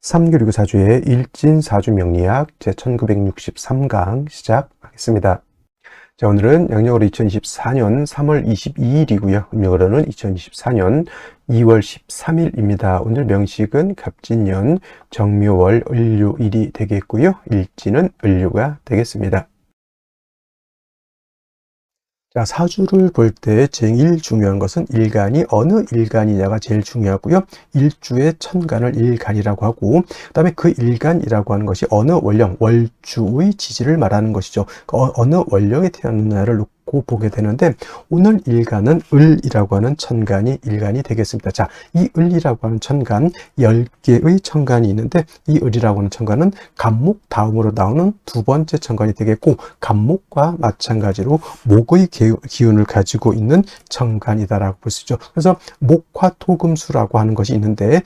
3교리고 사주의 일진사주 명리학 제1963강 시작하겠습니다. 자, 오늘은 양력으로 2024년 3월 22일이고요. 음력으로는 2024년 2월 13일입니다. 오늘 명식은 갑진년 정묘월 을료일이 되겠고요. 일진은 을료가 되겠습니다. 자, 사주를 볼 때 제일 중요한 것은 일간이 어느 일간이냐가 제일 중요하고요. 일주의 천간을 일간이라고 하고, 그 다음에 그 일간이라고 하는 것이 어느 원령, 월주의 지지를 말하는 것이죠. 어느 원령에 태어났느냐를 놓고 보게 되는데, 오늘 일간은 을이라고 하는 천간이 일간이 되겠습니다. 자, 이 을이라고 하는 천간, 10개의 천간이 있는데, 이 을이라고 하는 천간은 간목 다음으로 나오는 두 번째 천간이 되겠고, 간목과 마찬가지로 목의 기운을 가지고 있는 천간이다라고 볼 수 있죠. 그래서 목화토금수라고 하는 것이 있는데,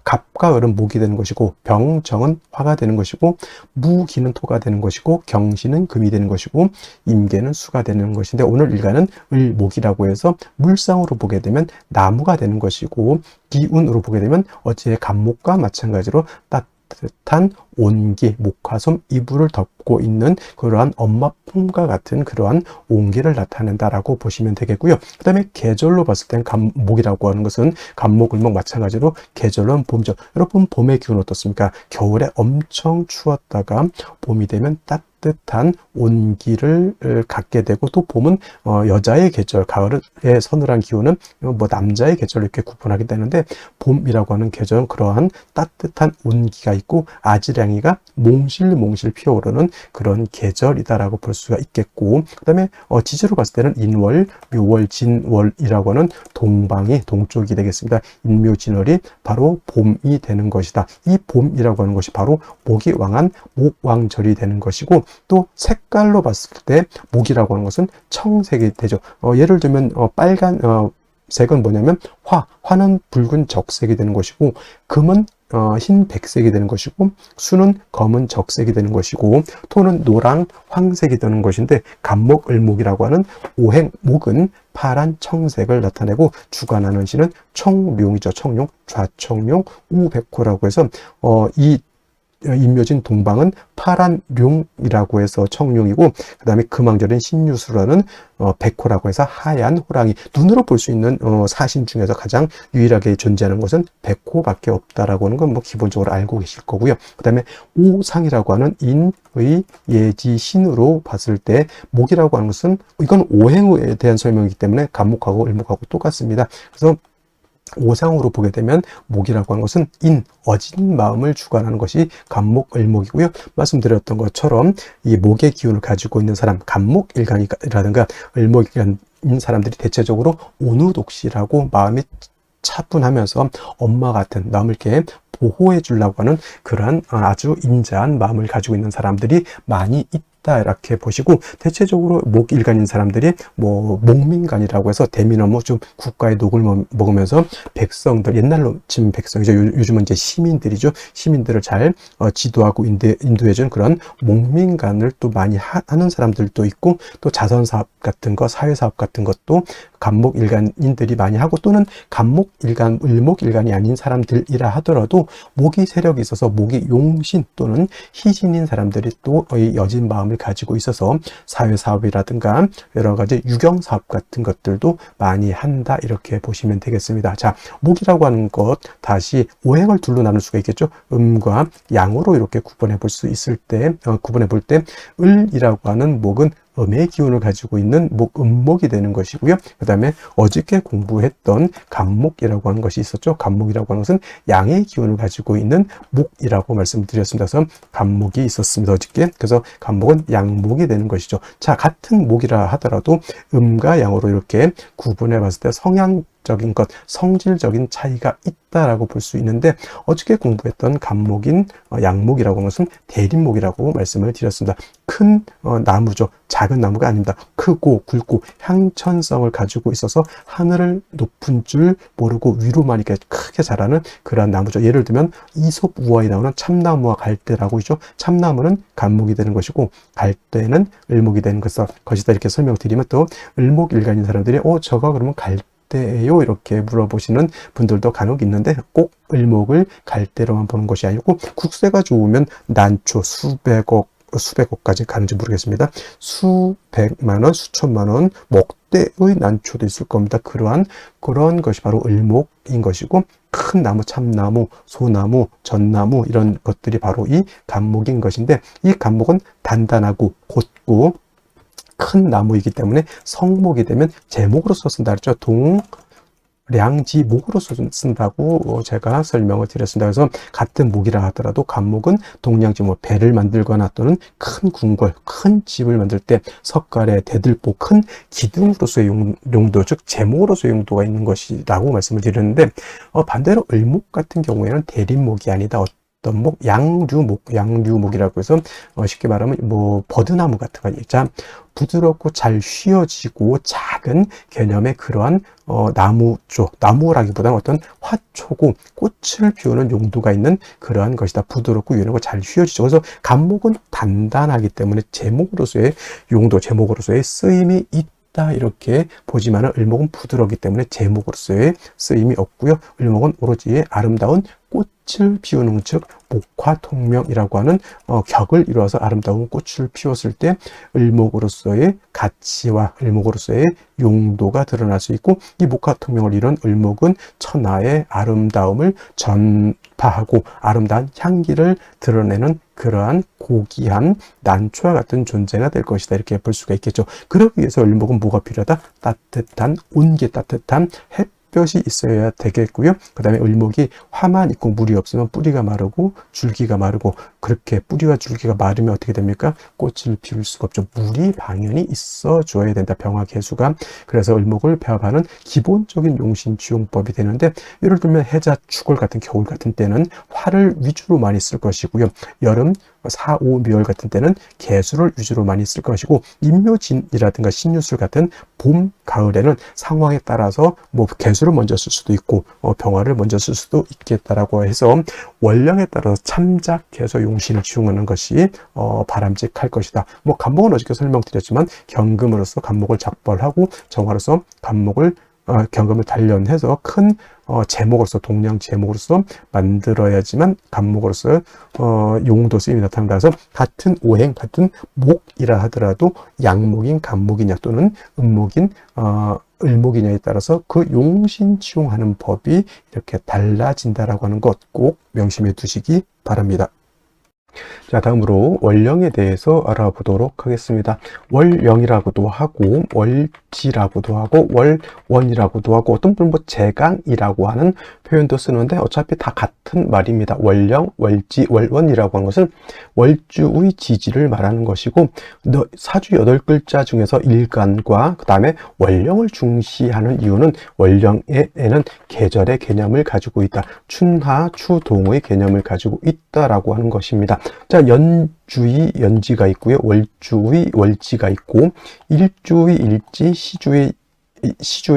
갑과 을은 목이 되는 것이고, 병정은 화가 되는 것이고, 무기는 토가 되는 것이고, 경신은 금이 되는 것이고, 임계는 수가 되는 것인데, 오늘 일간은 을목이라고 해서 물상으로 보게 되면 나무가 되는 것이고, 기운으로 보게 되면 어제 간목과 마찬가지로 따뜻한 온기, 목화솜, 이불을 덮고 있는 그러한 엄마 품과 같은 그러한 온기를 나타낸다라고 보시면 되겠고요. 그 다음에 계절로 봤을 땐 간목이라고 하는 것은 간목, 을목 마찬가지로 계절은 봄이죠. 여러분 봄의 기운 어떻습니까? 겨울에 엄청 추웠다가 봄이 되면 따뜻한 온기를 갖게 되고, 또 봄은 여자의 계절, 가을의 서늘한 기운은 남자의 계절로 이렇게 구분하게 되는데, 봄이라고 하는 계절은 그러한 따뜻한 온기가 있고 아지랑이가 몽실몽실 피어오르는 그런 계절이다라고 볼 수가 있겠고, 그 다음에 지지로 봤을 때는 인월, 묘월, 진월이라고 하는 동방이 동쪽이 되겠습니다. 인묘진월이 바로 봄이 되는 것이다. 이 봄이라고 하는 것이 바로 목이 왕한 목왕절이 되는 것이고, 또 색깔로 봤을 때 목이라고 하는 것은 청색이 되죠. 예를 들면 빨간 색은 뭐냐면 화는 붉은 적색이 되는 것이고, 금은 흰 백색이 되는 것이고, 수는 검은 적색이 되는 것이고, 토는 노랑 황색이 되는 것인데, 간목, 을목이라고 하는 오행목은 파란 청색을 나타내고, 주관하는 신은 청룡이죠. 청룡, 좌청룡, 우백호라고 해서 이 인묘진 동방은 파란 룡이라고 해서 청룡이고, 그 다음에 금왕절인 신유수라는 백호라고 해서 하얀 호랑이. 눈으로 볼 수 있는 사신 중에서 가장 유일하게 존재하는 것은 백호밖에 없다라고 하는 건 기본적으로 알고 계실 거고요. 그 다음에 오상이라고 하는 인의 예지 신으로 봤을 때 목이라고 하는 것은, 이건 오행에 대한 설명이기 때문에 간목하고 을목하고 똑같습니다. 그래서 오상으로 보게 되면 목이라고 하는 것은 어진 마음을 주관하는 것이 간목, 을목이고요. 말씀드렸던 것처럼 이 목의 기운을 가지고 있는 사람, 간목 일간이라든가 을목 일간인 사람들이 대체적으로 온우독시라고 마음이 차분하면서 엄마 같은, 남을 이렇게 보호해 주려고 하는 그러한 아주 인자한 마음을 가지고 있는 사람들이 많이 있다, 이렇게 보시고, 대체적으로 목일간인 사람들이 목민간이라고 해서 대민어무 좀 국가의 녹을 먹으면서 백성들, 옛날로 치면 백성이죠. 요즘은 이제 시민들이죠. 시민들을 잘 지도하고 인도해준 그런 목민간을 또 많이 하는 사람들도 있고, 또 자선사업 같은 거, 사회사업 같은 것도 간목 일간인들이 많이 하고, 또는 간목 일간, 을목 일간이 아닌 사람들이라 하더라도 목이 세력이 있어서 목이 용신 또는 희신인 사람들이 또 여진 마음을 가지고 있어서 사회사업이라든가 여러 가지 유경사업 같은 것들도 많이 한다, 이렇게 보시면 되겠습니다. 자, 목이라고 하는 것, 다시 오행을 둘로 나눌 수가 있겠죠. 음과 양으로 이렇게 구분해 볼 수 있을 때, 구분해 볼 때 을이라고 하는 목은 음의 기운을 가지고 있는 음목이 되는 것이고요. 그 다음에 어저께 공부했던 간목이라고 하는 것이 있었죠. 간목이라고 하는 것은 양의 기운을 가지고 있는 목이라고 말씀드렸습니다. 그래서 간목이 있었습니다, 어저께. 그래서 간목은 양목이 되는 것이죠. 자, 같은 목이라 하더라도 음과 양으로 이렇게 구분해 봤을 때 성향적인 것, 성질적인 차이가 있다라고 볼 수 있는데, 어저께 공부했던 간목인 양목이라고 하는 것은 대립목이라고 말씀을 드렸습니다. 큰 나무죠. 작은 나무가 아닙니다. 크고 굵고 향천성을 가지고 있어서 하늘을 높은 줄 모르고 위로만 이렇게 크게 자라는 그러한 나무죠. 예를 들면 이솝우화에 나오는 참나무와 갈대라고 있죠. 참나무는 간목이 되는 것이고, 갈대는 을목이 되는 것이다, 이렇게 설명드리면, 또 을목 일간인 사람들이 저거 그러면 갈대 때예요? 이렇게 물어보시는 분들도 간혹 있는데 꼭 을목을 갈대로만 보는 것이 아니고 국세가 좋으면 난초 수백억까지 가는지 모르겠습니다. 수백만 원, 수천만 원, 목대의 난초도 있을 겁니다. 그런 것이 바로 을목인 것이고, 큰 나무, 참나무, 소나무, 전나무 이런 것들이 바로 이 간목인 것인데, 이 간목은 단단하고 곧고 큰 나무이기 때문에 성목이 되면 제목으로서 쓴다 그랬죠. 량지목으로서 쓴다고 제가 설명을 드렸습니다. 그래서 같은 목이라 하더라도 간목은 동량지목, 배를 만들거나 또는 큰 궁궐, 큰 집을 만들 때 석가래, 대들보, 큰 기둥으로서의 용도, 즉 제목으로서의 용도가 있는 것이라고 말씀을 드렸는데, 반대로 을목 같은 경우에는 대립목이 아니다. 어떤 목, 양류목이라고 해서 쉽게 말하면 뭐 버드나무 같은 거. 자, 부드럽고 잘 휘어지고 작은 개념의 그러한 나무라기보다는 어떤 화초고 꽃을 피우는 용도가 있는 그러한 것이다. 부드럽고 유연하고 잘 휘어지죠. 그래서 간목은 단단하기 때문에 제목으로서의 용도, 제목으로서의 쓰임이 있다, 이렇게 보지만은 을목은 부드럽기 때문에 제목으로서의 쓰임이 없고요. 을목은 오로지 아름다운 꽃을 피우는, 즉 목화통명이라고 하는 격을 이루어서 아름다운 꽃을 피웠을 때 을목으로서의 가치와 을목으로서의 용도가 드러날 수 있고, 이 목화통명을 이룬 을목은 천하의 아름다움을 전파하고 아름다운 향기를 드러내는 그러한 고귀한 난초와 같은 존재가 될 것이다, 이렇게 볼 수가 있겠죠. 그러기 위해서 을목은 뭐가 필요하다? 따뜻한, 온기 따뜻한 햇볕이 있어야 되겠고요. 그 다음에 을목이 화만 있고 물이 없으면 뿌리가 마르고 줄기가 마르고, 그렇게 뿌리와 줄기가 마르면 어떻게 됩니까? 꽃을 피울 수가 없죠. 물이 당연히 있어 줘야 된다, 병화개수가. 그래서 을목을 배합하는 기본적인 용신지용법이 되는데, 예를 들면 해자, 축월 같은 겨울 같은 때는 화를 위주로 많이 쓸 것이고요. 여름, 사오미월 같은 때는 개수를 위주로 많이 쓸 것이고, 임묘진이라든가 신유술 같은 봄, 가을에는 상황에 따라서 뭐 개수를 먼저 쓸 수도 있고 병화를 먼저 쓸 수도 있겠다라고 해서 원령에 따라서 참작해서 용신을 지용하는 것이 바람직할 것이다. 뭐 간목은 어저께 설명드렸지만 경금으로서 간목을 작벌하고 정화로서 간목을 경금을 단련해서 큰 제목으로서, 동량 제목으로서 만들어야지만 간목으로서 용도 쓰임이 나타난다. 그래서 같은 오행, 같은 목이라 하더라도 양목인 간목이냐 또는 음목인 을목이냐에 따라서 그 용신치용하는 법이 이렇게 달라진다라고 하는 것 꼭 명심해 두시기 바랍니다. 자, 다음으로 월령에 대해서 알아보도록 하겠습니다. 월령이라고도 하고 월지라고도 하고 월원이라고도 하고, 어떤 분은 뭐 제강이라고 하는 표현도 쓰는데 어차피 다 같은 말입니다. 월령, 월지, 월원이라고 하는 것은 월주의 지지를 말하는 것이고, 사주 8글자 중에서 일간과 그 다음에 월령을 중시하는 이유는 월령에는 계절의 개념을 가지고 있다. 춘하, 추동의 개념을 가지고 있다라고 하는 것입니다. 자, 연주의 연지가 있고요. 월주의 월지가 있고, 일주의 일지, 시주의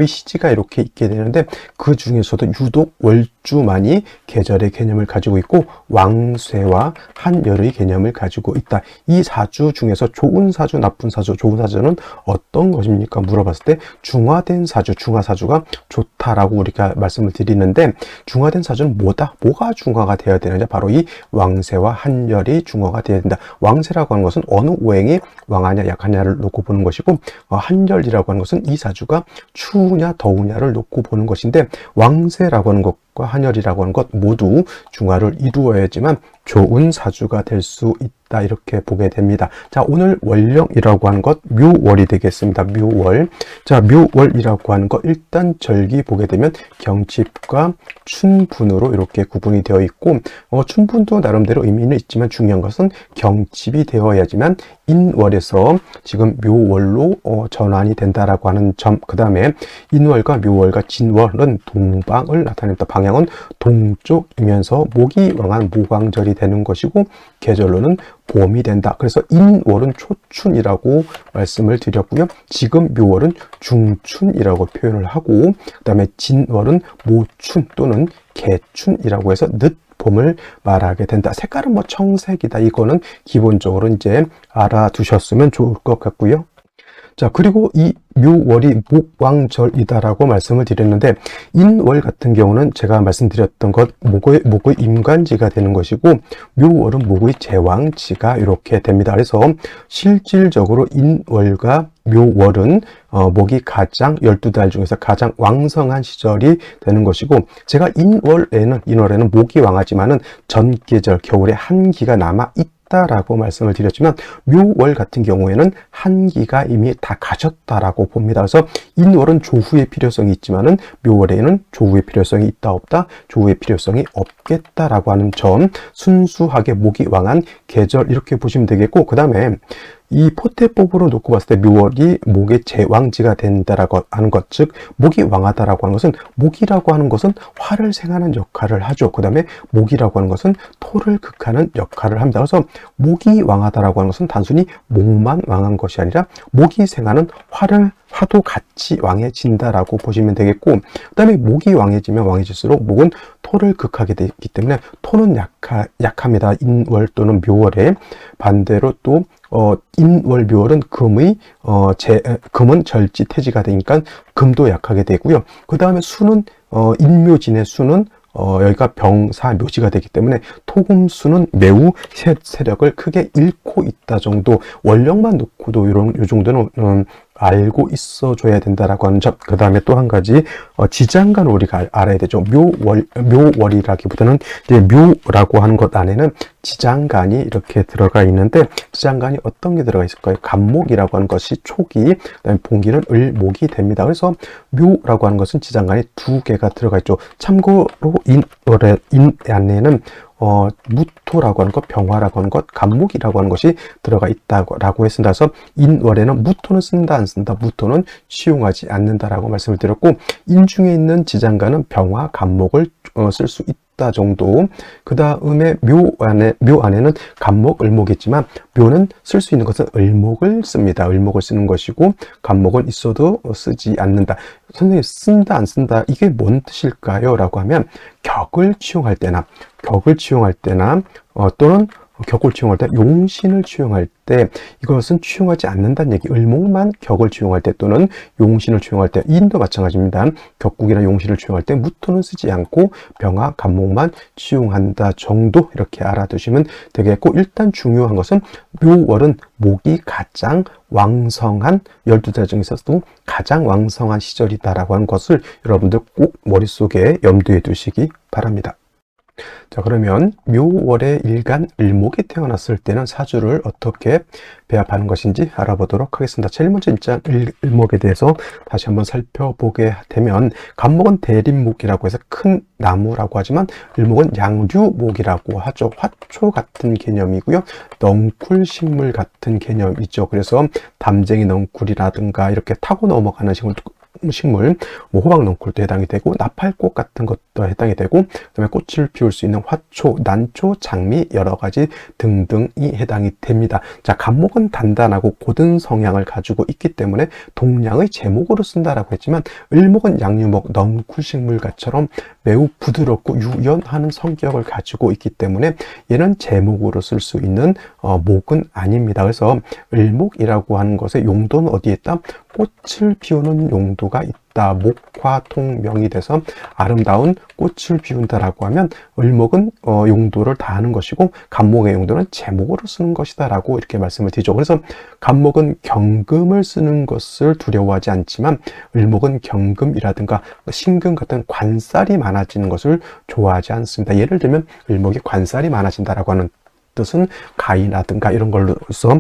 시지가 이렇게 있게 되는데, 그 중에서도 유독 월주만이 계절의 개념을 가지고 있고 왕쇠와 한열의 개념을 가지고 있다. 이 사주 중에서 좋은 사주, 나쁜 사주, 좋은 사주는 어떤 것입니까? 물어봤을 때 중화된 사주, 중화사주가 좋다라고 우리가 말씀을 드리는데, 중화된 사주는 뭐가 중화가 되어야 되느냐? 바로 이 왕쇠와 한열이 중화가 되어야 된다. 왕쇠라고 하는 것은 어느 오행이 왕하냐 약하냐를 놓고 보는 것이고, 한열이라고 하는 것은 이 사주가 추우냐 더우냐를 놓고 보는 것인데, 왕쇠라고 하는 것과 한열이라고 하는 것 모두 중화를 이루어야지만 좋은 사주가 될 수 있다, 이렇게 보게 됩니다. 자, 오늘 월령이라고 하는 것 묘월이 되겠습니다. 묘월. 자, 묘월이라고 하는 것 일단 절기 보게 되면 경칩과 춘분으로 이렇게 구분이 되어 있고, 춘분도 나름대로 의미는 있지만 중요한 것은 경칩이 되어야지만 인월에서 지금 묘월로 전환이 된다라고 하는 점. 그 다음에 인월과 묘월과 진월은 동방을 나타냅니다. 방향은 동쪽이면서 목이 왕한 모광절이 되는 것이고, 계절로는 봄이 된다. 그래서 인월은 초춘이라고 말씀을 드렸고요. 지금 묘월은 중춘이라고 표현을 하고, 그 다음에 진월은 모춘 또는 개춘이라고 해서 늦봄을 말하게 된다. 색깔은 뭐 청색이다. 이거는 기본적으로 이제 알아두셨으면 좋을 것 같고요. 자, 그리고 이 묘월이 목왕절이다라고 말씀을 드렸는데, 인월 같은 경우는 제가 말씀드렸던 것, 목의 임관지가 되는 것이고, 묘월은 목의 제왕지가 이렇게 됩니다. 그래서 실질적으로 인월과 묘월은 목이 가장 12달 중에서 가장 왕성한 시절이 되는 것이고, 제가 인월에는 목이 왕하지만은 전계절, 겨울에 한기가 남아 있다라고 말씀을 드렸지만, 묘월 같은 경우에는 한기가 이미 다 가셨다라고 봅니다. 그래서 인월은 조후의 필요성이 있지만은 묘월에는 조후의 필요성이 있다 없다, 조후의 필요성이 없겠다라고 하는 점, 순수하게 목이 왕한 계절 이렇게 보시면 되겠고, 그 다음에 이 포태법으로 놓고 봤을 때 묘월이 목의 제왕지가 된다라고 하는 것, 즉 목이 왕하다라고 하는 것은, 목이라고 하는 것은 화를 생하는 역할을 하죠. 그 다음에 목이라고 하는 것은 토를 극하는 역할을 합니다. 그래서 목이 왕하다라고 하는 것은 단순히 목만 왕한 것이 아니라 목이 생하는 화도 같이 왕해진다라고 보시면 되겠고, 그 다음에 목이 왕해지면 왕해질수록 목은 토를 극하게 되기 때문에 토는 약합니다. 인월 또는 묘월에. 반대로 또 인월 묘월은 금은 절지태지가 되니까 금도 약하게 되고요. 그 다음에 수는 인묘진의 수는 여기가 병사묘지가 되기 때문에 토금수는 매우 세력을 크게 잃고 있다 정도, 원령만 놓고도 요 정도는 알고 있어줘야 된다라고 하는 점. 그 다음에 또 한 가지, 지장간 우리가 알아야 되죠. 묘월이라기보다는 이제 묘라고 하는 것 안에는 지장간이 이렇게 들어가 있는데, 지장간이 어떤 게 들어가 있을까요? 간목이라고 하는 것이 초기, 그다음에 봉기는 을목이 됩니다. 그래서 묘라고 하는 것은 지장간이 2개가 들어가 있죠. 참고로 인 안에는 무토라고 하는 것, 병화라고 하는 것, 간목이라고 하는 것이 들어가 있다고 했습니다. 그래서 인월에는 무토는 쓴다 안 쓴다, 무토는 취용하지 않는다라고 말씀을 드렸고, 인중에 있는 지장간은 병화, 간목을 쓸 수 있다 정도. 그 다음에 묘 안에는 간목, 을목이지만 묘는 쓸 수 있는 것은 을목을 씁니다. 을목을 쓰는 것이고, 간목은 있어도 쓰지 않는다. 선생님, 쓴다 안 쓴다, 이게 뭔 뜻일까요? 라고 하면, 격을 취용할 때나 또는 격을 취용할 때, 용신을 취용할 때, 이것은 취용하지 않는다는 얘기. 을목만 격을 취용할 때 또는 용신을 취용할 때, 인도 마찬가지입니다. 격국이나 용신을 취용할 때 무토는 쓰지 않고 병화, 간목만 취용한다 정도, 이렇게 알아두시면 되겠고, 일단 중요한 것은 묘월은 목이 가장 왕성한, 12달 중에서도 가장 왕성한 시절이다라고 하는 것을 여러분들 꼭 머릿속에 염두에 두시기 바랍니다. 자, 그러면 묘월의 일간 을목이 태어났을 때는 사주를 어떻게 배합하는 것인지 알아보도록 하겠습니다. 제일 먼저 일단 을목에 대해서 다시 한번 살펴보게 되면, 간목은 대림목이라고 해서 큰 나무라고 하지만, 을목은 양류목이라고 하죠. 화초 같은 개념이고요. 넝쿨식물 같은 개념이죠. 그래서 담쟁이 넝쿨이라든가 이렇게 타고 넘어가는 식물, 호박 넝쿨도 해당이 되고, 나팔꽃 같은 것도 해당이 되고, 그다음에 꽃을 피울 수 있는 화초, 난초, 장미 여러 가지 등등이 해당이 됩니다. 자, 간목은 단단하고 고든 성향을 가지고 있기 때문에 동량의 제목으로 쓴다라고 했지만, 을목은 양류목, 넝쿨식물과처럼 매우 부드럽고 유연하는 성격을 가지고 있기 때문에 얘는 제목으로 쓸 수 있는 목은 아닙니다. 그래서 을목이라고 하는 것의 용도는 어디에 있다? 꽃을 피우는 용도가 있다. 목화통명이 돼서 아름다운 꽃을 피운다라고 하면, 을목은 용도를 다하는 것이고, 간목의 용도는 제목으로 쓰는 것이다 라고 이렇게 말씀을 드리죠. 그래서 간목은 경금을 쓰는 것을 두려워하지 않지만, 을목은 경금이라든가 신금 같은 관살이 많아지는 것을 좋아하지 않습니다. 예를 들면 을목이 관살이 많아진다라고 하는 뜻은 가위라든가 이런 걸로서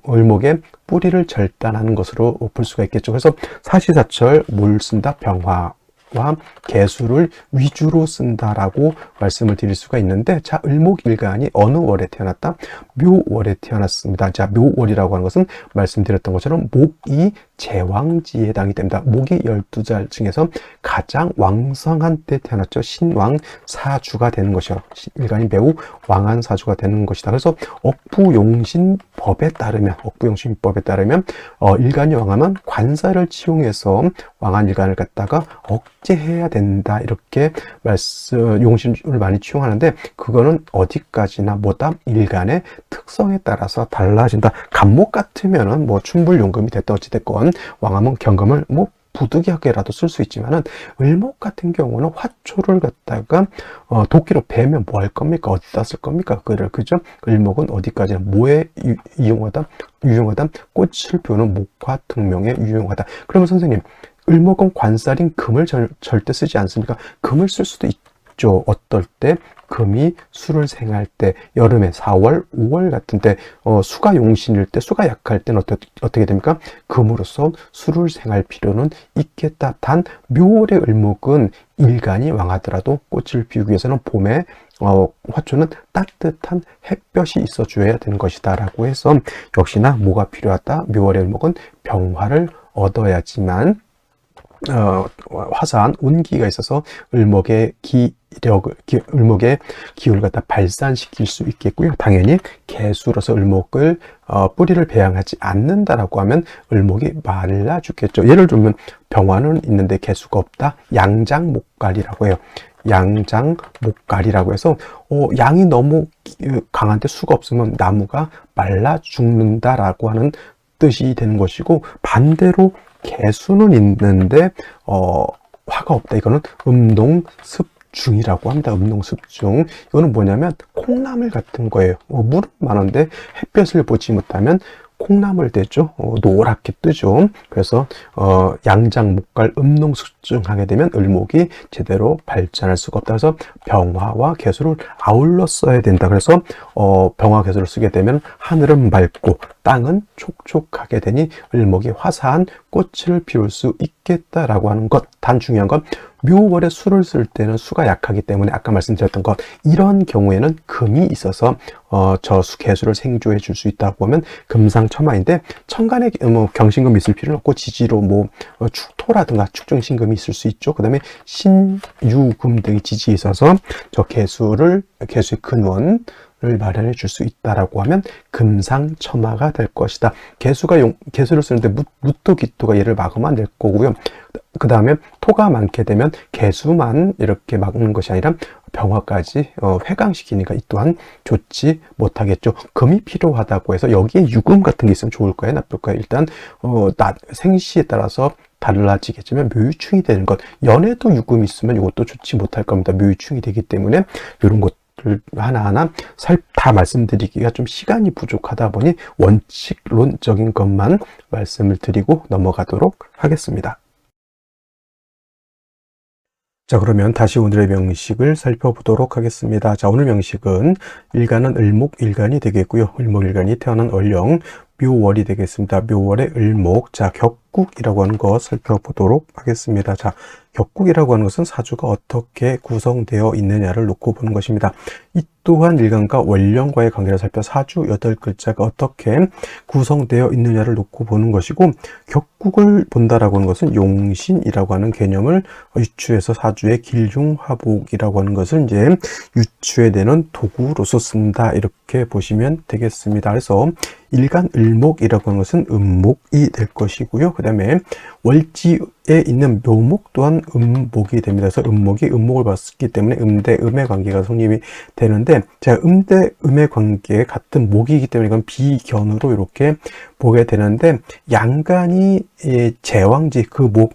을목의 뿌리를 절단하는 것으로 볼 수가 있겠죠. 그래서 사시사철 물 쓴다, 병화와 개수를 위주로 쓴다라고 말씀을 드릴 수가 있는데, 자, 을목일간이 어느 월에 태어났다? 묘월에 태어났습니다. 자, 묘월이라고 하는 것은 말씀드렸던 것처럼 목이 제왕지에 해당이 됩니다. 목이 12자 중에서 가장 왕성한 때 태어났죠. 신왕 사주가 되는 것이요. 일간이 매우 왕한 사주가 되는 것이다. 그래서 억부용신법에 따르면 일간이 왕하면 관사를 치용해서 왕한 일간을 갖다가 억제해야 된다. 이렇게 용신을 많이 치용하는데, 그거는 어디까지나 뭐다? 일간의 특성에 따라서 달라진다. 간목 같으면은 뭐 춘불용금이 됐다 어찌됐건 왕하면 경금을 뭐 부득이하게라도 쓸 수 있지만은, 을목 같은 경우는 화초를 갖다가 도끼로 베면 뭐 할 겁니까? 어디다 쓸 겁니까? 그죠? 을목은 어디까지나 뭐에 유용하다? 꽃을 피우는 목화특명에 유용하다. 그러면 선생님, 을목은 관살인 금을 절대 쓰지 않습니까? 금을 쓸 수도 있죠. 어떨 때? 금이 수를 생할 때, 여름에 4월, 5월 같은 때, 수가 용신일 때, 수가 약할 때는 어떻게 됩니까? 금으로서 수를 생할 필요는 있겠다. 단 묘월의 을목은 일간이 왕하더라도 꽃을 피우기 위해서는 봄에 화초는 따뜻한 햇볕이 있어줘야 되는 것이다 라고 해서, 역시나 뭐가 필요하다? 묘월의 을목은 병화를 얻어야지만 화사한 운기가 있어서 을목의 을목의 기운을 갖다 발산시킬 수 있겠고요. 당연히 개수로서 을목을 뿌리를 배양하지 않는다라고 하면 을목이 말라 죽겠죠. 예를 들면 병화는 있는데 개수가 없다. 양장목갈이라고 해요. 양장목갈이라고 해서 양이 너무 강한데 수가 없으면 나무가 말라 죽는다라고 하는 뜻이 되는 것이고, 반대로 개수는 있는데 화가 없다. 이거는 음농습중이라고 합니다. 음농습중. 이거는 뭐냐면 콩나물 같은 거예요. 물은 많은데 햇볕을 보지 못하면 콩나물 되죠. 노랗게 뜨죠. 그래서 양장목갈 음농습중하게 되면 을목이 제대로 발전할 수가 없다. 그래서 병화와 개수를 아울러 써야 된다. 그래서 병화 개수를 쓰게 되면 하늘은 맑고 땅은 촉촉하게 되니 을목이 화사한 꽃을 피울 수 있겠다라고 하는 것. 단 중요한 건 묘월에 수를 쓸 때는 수가 약하기 때문에 아까 말씀드렸던 것, 이런 경우에는 금이 있어서 개수를 생조해 줄 수 있다고 하면 금상첨화인데, 천간에 경신금이 있을 필요는 없고 지지로 축토라든가 축중신금이 있을 수 있죠. 그 다음에 신유금 등이 지지에 있어서 개수의 근원을 마련해 줄 수 있다라고 하면 금상첨화가 될 것이다. 개수를 쓰는데 무토 기토가 얘를 막으면 안 될 거고요. 그 다음에 토가 많게 되면 개수만 이렇게 막는 것이 아니라 병화까지 회강시키니까 이 또한 좋지 못하겠죠. 금이 필요하다고 해서 여기에 유금 같은 게 있으면 좋을까요? 나쁠까요? 일단 생시에 따라서 달라지겠지만 묘유충이 되는 것, 연애도 유금이 있으면 이것도 좋지 못할 겁니다. 묘유충이 되기 때문에 이런 것들 하나하나 다 말씀드리기가 좀 시간이 부족하다 보니 원칙론적인 것만 말씀을 드리고 넘어가도록 하겠습니다. 자, 그러면 다시 오늘의 명식을 살펴보도록 하겠습니다. 자, 오늘 명식은 일간은 을목일간이 되겠고요. 을목일간이 태어난 월령 묘월이 되겠습니다. 묘월의 을목. 자, 격국이라고 하는 거 살펴보도록 하겠습니다. 자, 격국이라고 하는 것은 사주가 어떻게 구성되어 있느냐를 놓고 보는 것입니다. 이 또한 일간과 월령과의 관계를 살펴 사주 8글자가 어떻게 구성되어 있느냐를 놓고 보는 것이고, 격국을 본다라고 하는 것은 용신이라고 하는 개념을 유추해서 사주의 길흉화복이라고 하는 것을 이제 유추해내는 도구로서 쓴다. 이렇게 보시면 되겠습니다. 그래서 일간 을목이라고 하는 것은 음목이 될 것이고요. 그 다음에 월지에 있는 묘목 또한 음목이 됩니다. 그래서 음목이 음목을 봤기 때문에 음대 음의 관계가 성립이 되는데, 제가 음대 음의 관계 같은 목이기 때문에 이건 비견으로 이렇게 보게 되는데, 양간이 제왕지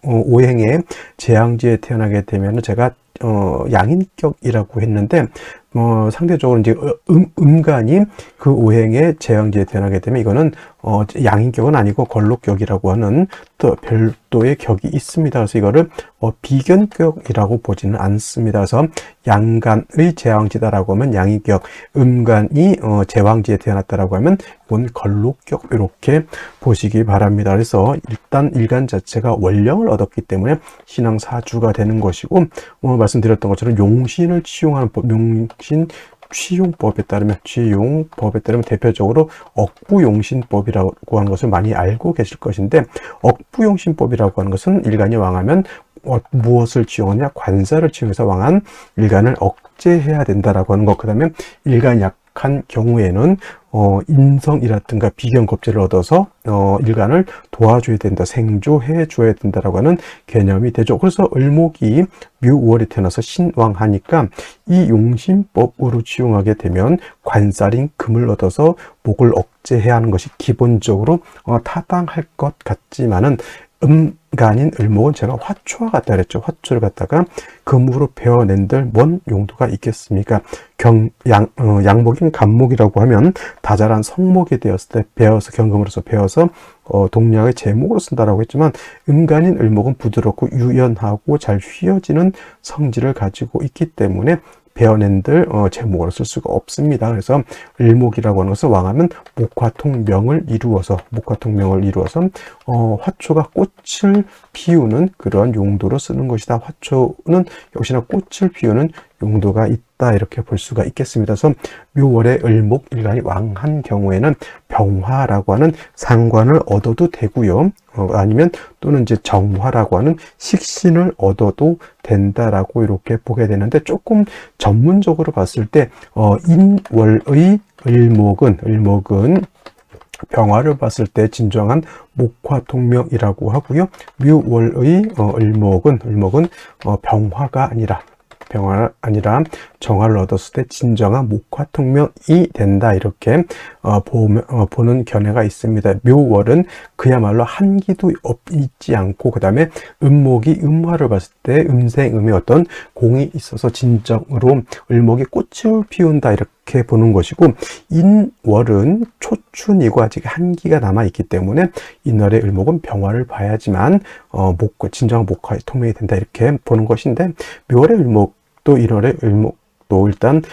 오행의 제왕지에 태어나게 되면 제가 양인격이라고 했는데, 상대적으로 이제 음간이 그 오행의 제왕지에 태어나게 되면 이거는 양인격은 아니고 걸록격이라고 하는 또 별도의 격이 있습니다. 그래서 이거를 비견격이라고 보지는 않습니다. 그래서 양간의 제왕지다라고 하면 양인격, 음간이 제왕지에 태어났다라고 하면 이건 걸록격, 이렇게 보시기 바랍니다. 그래서 일단 일간 자체가 월령을 얻었기 때문에 신앙사주가 되는 것이고, 말씀드렸던 것처럼 용신을 치용하는 법, 용신 취용법에 따르면 대표적으로 억부용신법이라고 하는 것을 많이 알고 계실 것인데, 억부용신법이라고 하는 것은 일간이 왕하면 무엇을 지용하냐? 관사를 지용해서 왕한 일간을 억제해야 된다라고 하는 것. 그 다음에 일간이 약한 경우에는 인성이라든가 비견겁제를 얻어서 일간을 도와줘야 된다, 생조해 줘야 된다라고 하는 개념이 되죠. 그래서 을목이 묘월에 태어나서 신왕하니까 이 용신법으로 지용하게 되면 관살인 금을 얻어서 목을 억제해야 하는 것이 기본적으로 타당할 것 같지만은, 음간인 을목은 제가 화초와 같다 그랬죠. 화초를 갖다가 금으로 베어낸들 뭔 용도가 있겠습니까? 양목인 간목이라고 하면 다자란 성목이 되었을 때 베어서, 경금으로서 베어서 동량의 제목으로 쓴다라고 했지만, 음간인 을목은 부드럽고 유연하고 잘 휘어지는 성질을 가지고 있기 때문에 베어낸들 제목으로 쓸 수가 없습니다. 그래서 을목이라고 하는 것은 왕하면 목화통명을 이루어서 화초가 꽃을 피우는 그런 용도로 쓰는 것이다. 화초는 역시나 꽃을 피우는 용도가 있다, 이렇게 볼 수가 있겠습니다. 그래서 묘월에 을목 일간이 왕한 경우에는 병화라고 하는 상관을 얻어도 되고요. 아니면 또는 이제 정화라고 하는 식신을 얻어도 된다라고 이렇게 보게 되는데, 조금 전문적으로 봤을 때 인월의 을목은 병화를 봤을 때 진정한 목화통명이라고 하고요. 묘월의 을목은 병화가 아니라 정화를 얻었을 때 진정한 목화통명이 된다, 이렇게 보는 견해가 있습니다. 묘월은 그야말로 한기도 있지 않고, 그 다음에 음목이 음화를 봤을 때 음생음의 어떤 공이 있어서 진정으로 을목이 꽃을 피운다, 이렇게 보는 것이고, 인월은 초춘이고 아직 한기가 남아있기 때문에 인월의 을목은 병화를 봐야지만 진정한 목화의 통명이 된다, 이렇게 보는 것인데, 묘월의 을목도 인월의 을목도 일단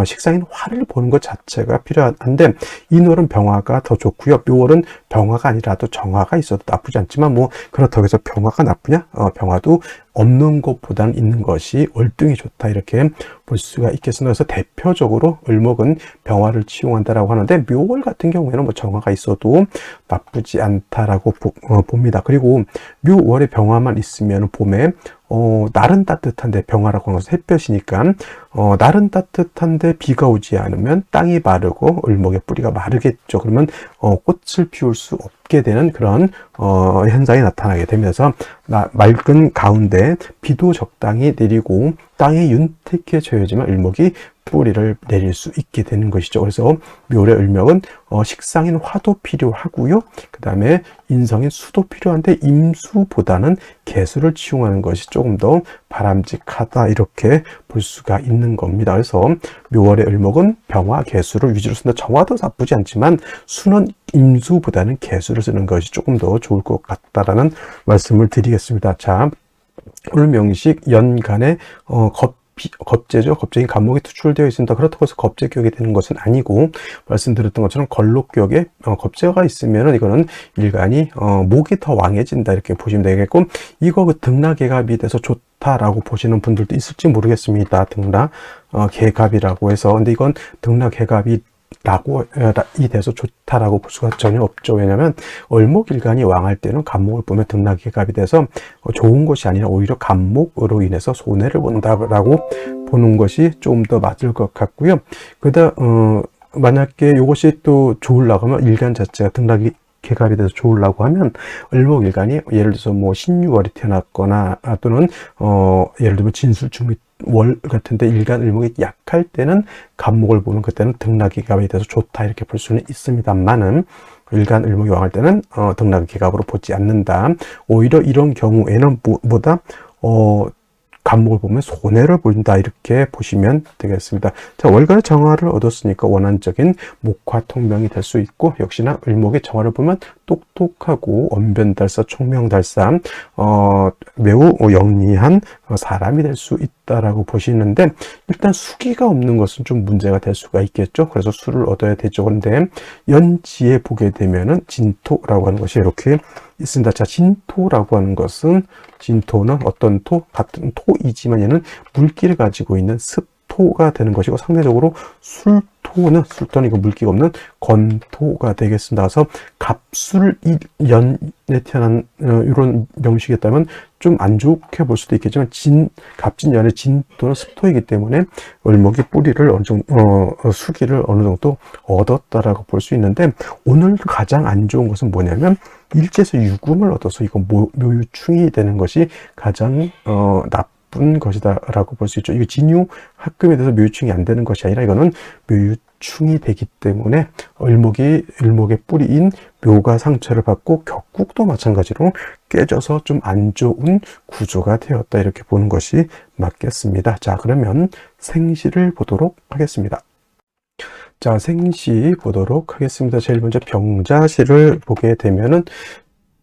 식상인 화를 보는 것 자체가 필요한데, 인월은 병화가 더 좋고요. 묘월은 병화가 아니라도 정화가 있어도 나쁘지 않지만, 그렇다고 해서 병화가 나쁘냐? 병화도 없는 것보다는 있는 것이 월등히 좋다, 이렇게 볼 수가 있겠습니다. 그래서 대표적으로 을목은 병화를 치용한다라고 하는데, 묘월 같은 경우에는 정화가 있어도 나쁘지 않다라고 봅니다. 그리고 묘월에 병화만 있으면 봄에 날은 따뜻한데, 병화라고 하는 것은 햇볕이니까 날은 따뜻한데 비가 오지 않으면 땅이 마르고 을목의 뿌리가 마르겠죠. 그러면 꽃을 피울 수 없게 되는 그런 현상이 나타나게 되면서, 맑은 가운데 비도 적당히 내리고 땅이 윤택해져야지만 을목이 뿌리를 내릴 수 있게 되는 것이죠. 그래서 묘월의 을목은 식상인 화도 필요하고요. 그 다음에 인성인 수도 필요한데, 임수보다는 개수를 치용하는 것이 조금 더 바람직하다, 이렇게 볼 수가 있는 겁니다. 그래서 묘월의 을목은 병화, 개수를 위주로 쓴다. 정화도 나쁘지 않지만 수는 임수보다는 개수를 쓰는 것이 조금 더 좋을 것 같다라는 말씀을 드리겠습니다. 자, 울명식 연간에 겁재죠. 겁재인 간목이 투출되어 있습니다. 그렇다고 해서 겁재격이 되는 것은 아니고, 말씀드렸던 것처럼 걸록격에 겁재가 있으면 이거는 일간이 목이 더 왕해진다, 이렇게 보시면 되겠고, 이거 등락개갑이 돼서 좋다라고 보시는 분들도 있을지 모르겠습니다. 등락개갑이라고 해서. 근데 이건 등락개갑이 돼서 좋다라고 볼 수가 전혀 없죠. 왜냐하면 을목일간이 왕할 때는 간목을 보면 등락개갑이 돼서 좋은 것이 아니라 오히려 간목으로 인해서 손해를 본다라고 보는 것이 좀 더 맞을 것 같고요. 만약에 이것이 또 좋으려고 하면, 일간 자체가 등락개갑이 돼서 좋으려고 하면, 을목일간이 예를 들어서 신유월이 태어났거나, 또는 예를 들면 진술중미 월 같은데 일간 을목이 약할 때는 간목을 보는, 그때는 등락개갑이 돼서 좋다, 이렇게 볼 수는 있습니다만은, 일간 을목이 왕할 때는 등락개갑으로 보지 않는다. 오히려 이런 경우에는 간목을 보면 손해를 본다, 이렇게 보시면 되겠습니다. 자, 월간의 정화를 얻었으니까 원한적인 목화통명이 될 수 있고, 역시나 을목의 정화를 보면 똑똑하고 언변달사, 총명달사, 매우 영리한 사람이 될 수 있다라고 보시는데, 일단 수기가 없는 것은 좀 문제가 될 수가 있겠죠. 그래서 수를 얻어야 되죠. 그런데 연지에 보게 되면은 진토라고 하는 것이 이렇게 있습니다. 자, 진토라고 하는 것은, 진토는 어떤 같은 토이지만 얘는 물기를 가지고 있는 수토가 되는 것이고, 상대적으로 술토는 이거 물기가 없는 건토가 되겠습니다. 그래서 갑술일연에 태어난 이런 명식이었다면 좀 안 좋게 볼 수도 있겠지만, 갑진연의 진토는 습토이기 때문에 을목이 뿌리를 어느 정도 수기를 어느 정도 얻었다라고 볼 수 있는데, 오늘 가장 안 좋은 것은 뭐냐면 일지에서 유금을 얻어서 이거 묘유충이 되는 것이 가장 나쁜 것이다 라고 볼 수 있죠. 이거 진유 합금에 대해서 묘유충이 안 되는 것이 아니라 이거는 묘유충이 되기 때문에 을목의 뿌리인 묘가 상처를 받고 격국도 마찬가지로 깨져서 좀 안 좋은 구조가 되었다, 이렇게 보는 것이 맞겠습니다. 자, 그러면 생시를 보도록 하겠습니다. 자, 생시 보도록 하겠습니다. 제일 먼저 병자시를 보게 되면은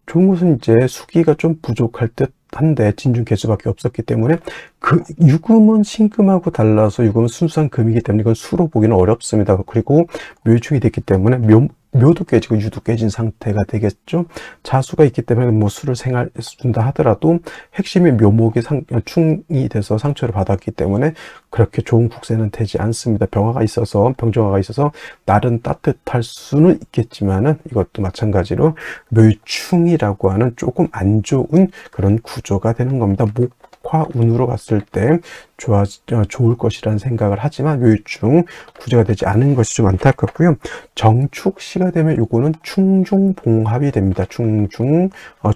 좋은 것은 이제 수기가 좀 부족할 듯 한데 진중 개수밖에 없었기 때문에, 그 유금은 신금하고 달라서 유금은 순수한 금이기 때문에 이건 수로 보기는 어렵습니다. 그리고 묘유충이 됐기 때문에 묘도 깨지고 유도 깨진 상태가 되겠죠. 자수가 있기 때문에 뭐 수를 준다 하더라도 핵심이 묘목이 충이 돼서 상처를 받았기 때문에 그렇게 좋은 국세는 되지 않습니다. 병정화가 있어서 날은 따뜻할 수는 있겠지만은 이것도 마찬가지로 묘충이라고 하는 조금 안 좋은 그런 구조가 되는 겁니다. 목화운으로 봤을 때 좋을 것이라는 생각을 하지만 묘충 구조가 되지 않은 것이 좀 안타깝고요. 정축시가 되면 요거는 충중봉합이 됩니다.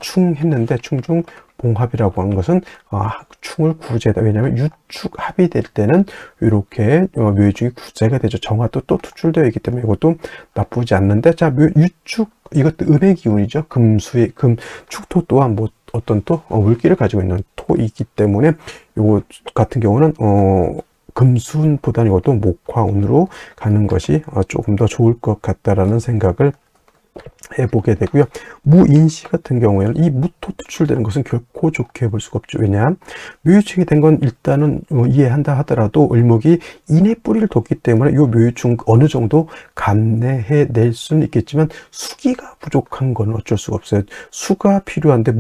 충했는데 충중봉합이라고 하는 것은 충을 구제다. 왜냐하면 유축합이 될 때는 이렇게 묘유충이 구제가 되죠. 정화도 또 투출되어 있기 때문에 이것도 나쁘지 않는데, 자, 유축 이것도 음의 기운이죠. 축토 또한 뭐 어떤 또 물기를 가지고 있는 토이기 때문에 요거 같은 경우는 금순보다는 이것도 목화운으로 가는 것이 조금 더 좋을 것 같다라는 생각을 해보게 되고요. 무인시 같은 경우에는 이 무토 투출되는 것은 결코 좋게 볼 수가 없죠. 왜냐, 묘유충이 된 건 일단은 이해한다 하더라도 을목이 인의 뿌리를 뒀기 때문에 이 묘유충 어느 정도 감내해 낼 수는 있겠지만 수기가 부족한 건 어쩔 수가 없어요. 수가 필요한데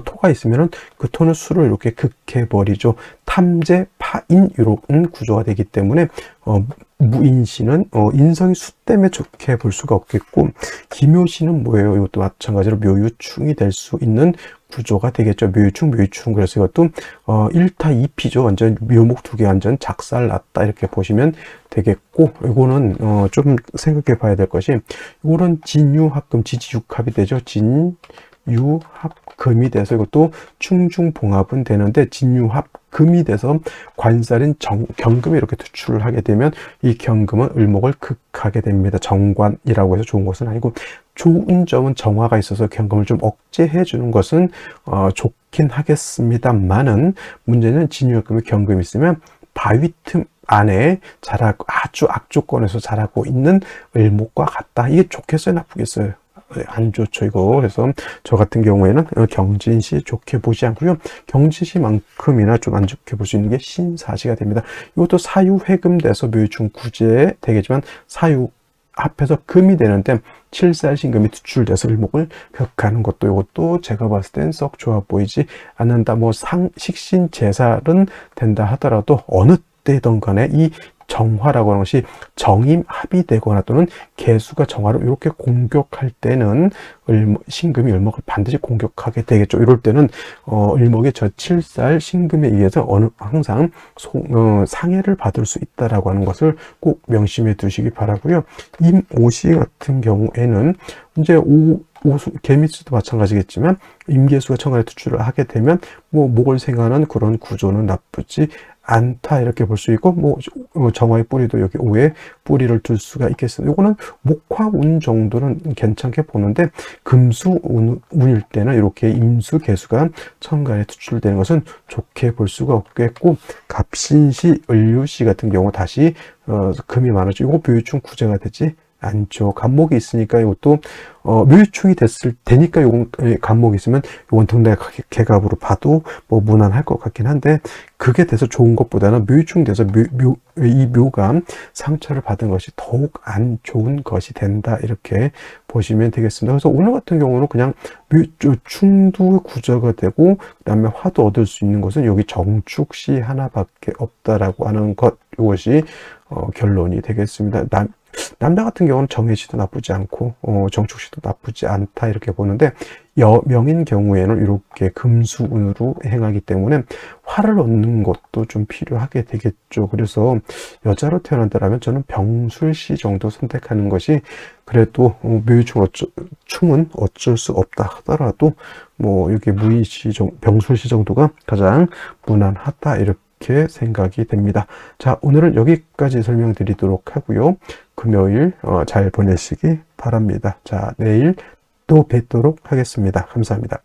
토가 있으면은 그 토는 수를 이렇게 극해버리죠. 탐재 파인 이런 구조가 되기 때문에 무인시는 인성이 수 때문에 좋게 볼 수가 없겠고, 기묘시는 뭐예요? 이것도 마찬가지로 묘유충이 될 수 있는 구조가 되겠죠. 묘유충. 그래서 이것도 1타 2피죠. 완전 묘목 두 개 완전 작살났다, 이렇게 보시면 되겠고, 이거는 좀 생각해 봐야 될 것이, 이거는 진유합금 지지육합이 되죠. 진유합금이 돼서 이것도 충중봉합은 되는데, 진유합금이 돼서 관살인 경금이 이렇게 투출을 하게 되면 이 경금은 을목을 극하게 됩니다. 정관이라고 해서 좋은 것은 아니고, 좋은 점은 정화가 있어서 경금을 좀 억제해 주는 것은 좋긴 하겠습니다만은, 문제는 진유합금이 경금이 있으면 바위 틈 안에 자라고 아주 악조건에서 자라고 있는 을목과 같다. 이게 좋겠어요, 나쁘겠어요? 안 좋죠, 이거. 그래서 저 같은 경우에는 경진시 좋게 보지 않고요. 경진시만큼이나 좀 안 좋게 볼 수 있는 게 신사시가 됩니다. 이것도 사유회금 돼서 묘유충 구제 되겠지만, 사유 합해서 금이 되는데 칠살신금이 투출돼서 을목을 극하는 것도, 이것도 제가 봤을 땐 썩 좋아 보이지 않는다. 뭐 식신 제살은 된다 하더라도 어느 때든 간에 이 정화라고 하는 것이 정임합이 되거나 또는 개수가 정화로 이렇게 공격할 때는 신금이 을목을 반드시 공격하게 되겠죠. 이럴 때는 을목의 저 칠살 신금에 의해서 항상 상해를 받을 수 있다라고 하는 것을 꼭 명심해 두시기 바라고요. 임오시 같은 경우에는 이제 개미수도 마찬가지겠지만 임계수가 정화에 투출을 하게 되면 뭐 목을 생하는 그런 구조는 나쁘지 않다, 이렇게 볼 수 있고, 뭐 정화의 뿌리도 여기 오에 뿌리를 둘 수가 있겠습니다. 이거는 목화운 정도는 괜찮게 보는데, 금수운일 때는 이렇게 임수 개수가 천간에 투출되는 것은 좋게 볼 수가 없겠고, 갑신시 을유시 같은 경우 다시 금이 많아지고 이거 묘유충 구제가 되지 않죠. 간목이 있으니까 이것도 묘유충이 되니까 요건 간목이 있으면 요건 등달 개갑으로 봐도 뭐 무난할 것 같긴 한데, 그게 돼서 좋은 것보다는 묘유충 돼서 이 묘가 상처를 받은 것이 더욱 안 좋은 것이 된다, 이렇게 보시면 되겠습니다. 그래서 오늘 같은 경우는 그냥 충도 구조가 되고 그다음에 화도 얻을 수 있는 것은 여기 정축시 하나밖에 없다라고 하는 것, 이것이 결론이 되겠습니다. 남자 같은 경우는 정해시도 나쁘지 않고 정축시도 나쁘지 않다, 이렇게 보는데, 여명인 경우에는 이렇게 금수운으로 행하기 때문에 화를 얻는 것도 좀 필요하게 되겠죠. 그래서 여자로 태어난다면 저는 병술시 정도 선택하는 것이 그래도 묘유충은 어쩔 수 없다 하더라도 뭐 이렇게 병술시 정도가 가장 무난하다, 이렇게 생각이 됩니다. 자, 오늘은 여기까지 설명드리도록 하고요. 금요일 잘 보내시기 바랍니다. 자, 내일 또 뵙도록 하겠습니다. 감사합니다.